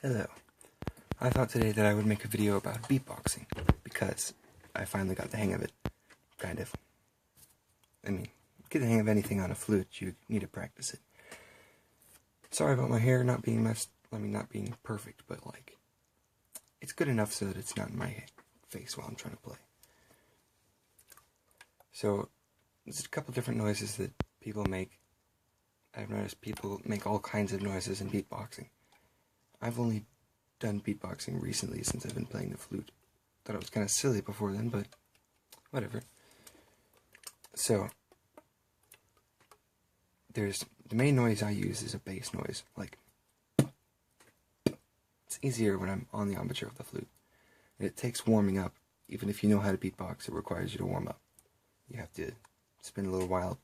Hello. I thought today that I would make a video about beatboxing, because I finally got the hang of it, kind of. I mean, get the hang of anything on a flute, you need to practice it. Sorry about my hair not being not being perfect, but like, it's good enough so that it's not in my face while I'm trying to play. So, there's a couple different noises that people make. I've noticed people make all kinds of noises in beatboxing. I've only done beatboxing recently since I've been playing the flute. Thought it was kind of silly before then, but whatever. So, the main noise I use is a bass noise. Like, it's easier when I'm on the embouchure of the flute. And it takes warming up. Even if you know how to beatbox, it requires you to warm up. You have to spend a little while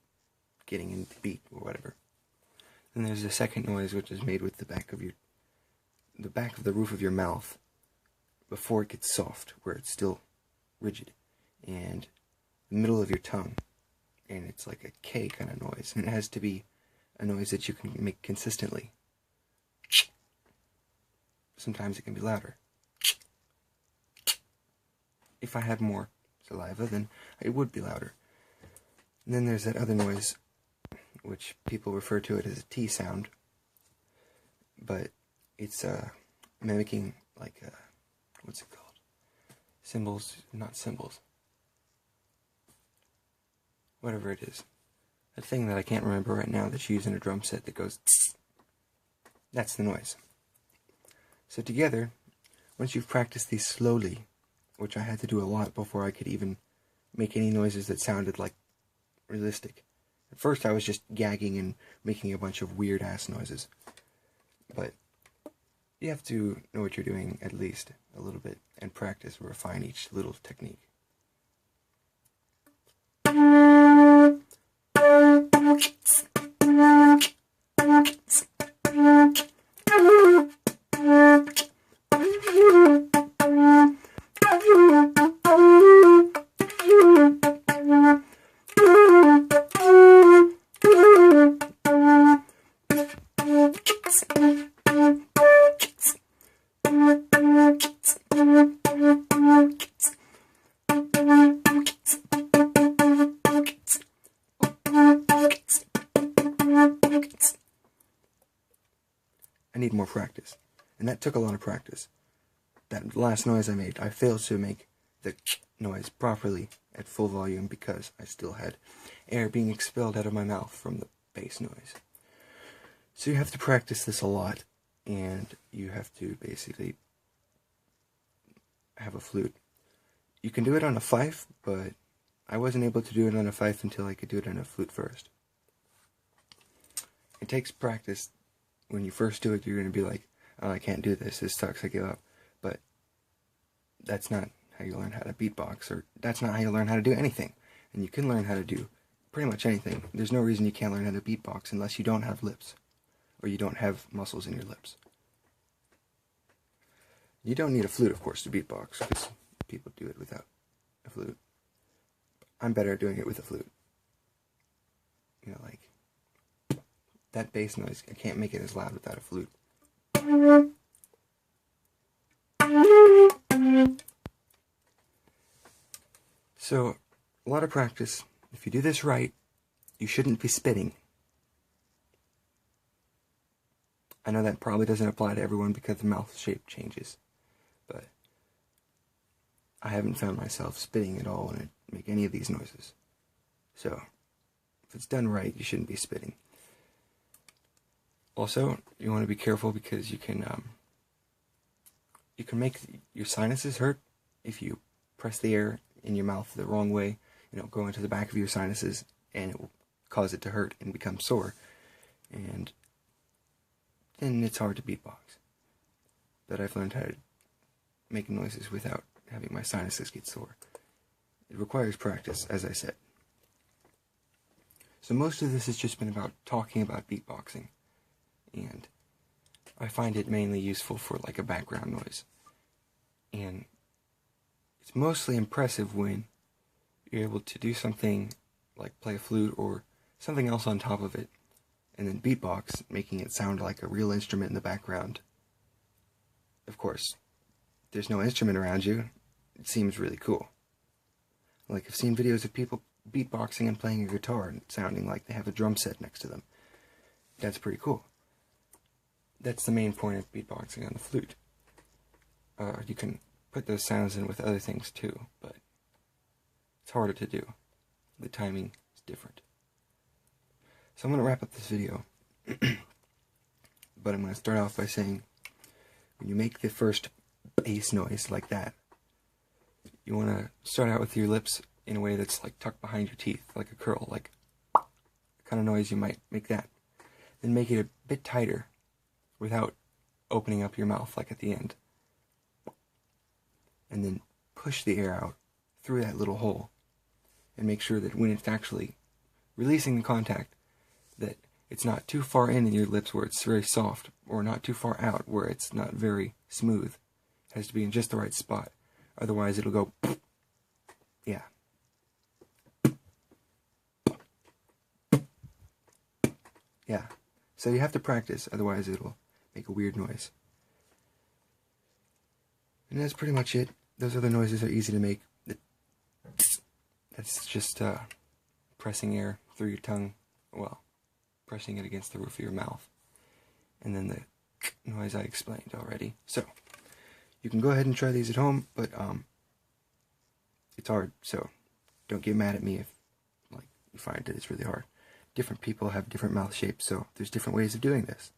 getting into the beat or whatever. Then there's the second noise, which is made with the back of the roof of your mouth before it gets soft, where it's still rigid, and the middle of your tongue, and it's like a K kind of noise, and it has to be a noise that you can make consistently. Sometimes it can be louder. If I had more saliva, then it would be louder. And then there's that other noise, which people refer to it as a T sound, but it's mimicking, like, what's it called? Cymbals, not cymbals. Whatever it is. A thing that I can't remember right now that's used in a drum set that goes tss. That's the noise. So together, once you've practiced these slowly, which I had to do a lot before I could even make any noises that sounded like realistic. At first I was just gagging and making a bunch of weird-ass noises. But you have to know what you're doing, at least a little bit, and practice or refine each little technique. I need more practice. And that took a lot of practice. That last noise I made, I failed to make the noise properly at full volume because I still had air being expelled out of my mouth from the bass noise. So you have to practice this a lot, and you have to basically have a flute. You can do it on a fife, but I wasn't able to do it on a fife until I could do it on a flute first. It takes practice. When you first do it, you're going to be like, oh, I can't do this, this sucks, I give up. But that's not how you learn how to beatbox, or that's not how you learn how to do anything. And you can learn how to do pretty much anything. There's no reason you can't learn how to beatbox unless you don't have lips, or you don't have muscles in your lips. You don't need a flute, of course, to beatbox, because people do it without a flute. I'm better at doing it with a flute. You know, like, that bass noise, I can't make it as loud without a flute. So, a lot of practice. If you do this right, you shouldn't be spitting. I know that probably doesn't apply to everyone because the mouth shape changes, but I haven't found myself spitting at all when I make any of these noises. So, if it's done right, you shouldn't be spitting. Also, you want to be careful because you can make your sinuses hurt if you press the air in your mouth the wrong way. Go into the back of your sinuses, and it will cause it to hurt and become sore. And then it's hard to beatbox. But I've learned how to make noises without having my sinuses get sore. It requires practice, as I said. So most of this has just been about talking about beatboxing. And I find it mainly useful for like a background noise. And it's mostly impressive when you're able to do something like play a flute or something else on top of it, and then beatbox, making it sound like a real instrument in the background. of course, there's no instrument around you, it seems really cool. Like, I've seen videos of people beatboxing and playing a guitar and sounding like they have a drum set next to them. That's pretty cool. That's the main point of beatboxing on the flute. You can put those sounds in with other things too, but it's harder to do. The timing is different. So I'm going to wrap up this video, but I'm going to start off by saying, when you make the first bass noise like that, you want to start out with your lips in a way that's like tucked behind your teeth, like a curl, like the kind of noise you might make that. Then make it a bit tighter without opening up your mouth, like at the end. And then push the air out through that little hole, and make sure that when it's actually releasing the contact, that it's not too far in your lips where it's very soft, or not too far out where it's not very smooth. It has to be in just the right spot. Otherwise it'll go, yeah. Yeah. So you have to practice, otherwise it'll make a weird noise. And that's pretty much it. Those other noises are easy to make. That's just pressing air through your tongue, well, pressing it against the roof of your mouth. And then the noise I explained already. So, you can go ahead and try these at home, but it's hard, so don't get mad at me if you find that it's really hard. Different people have different mouth shapes, so there's different ways of doing this.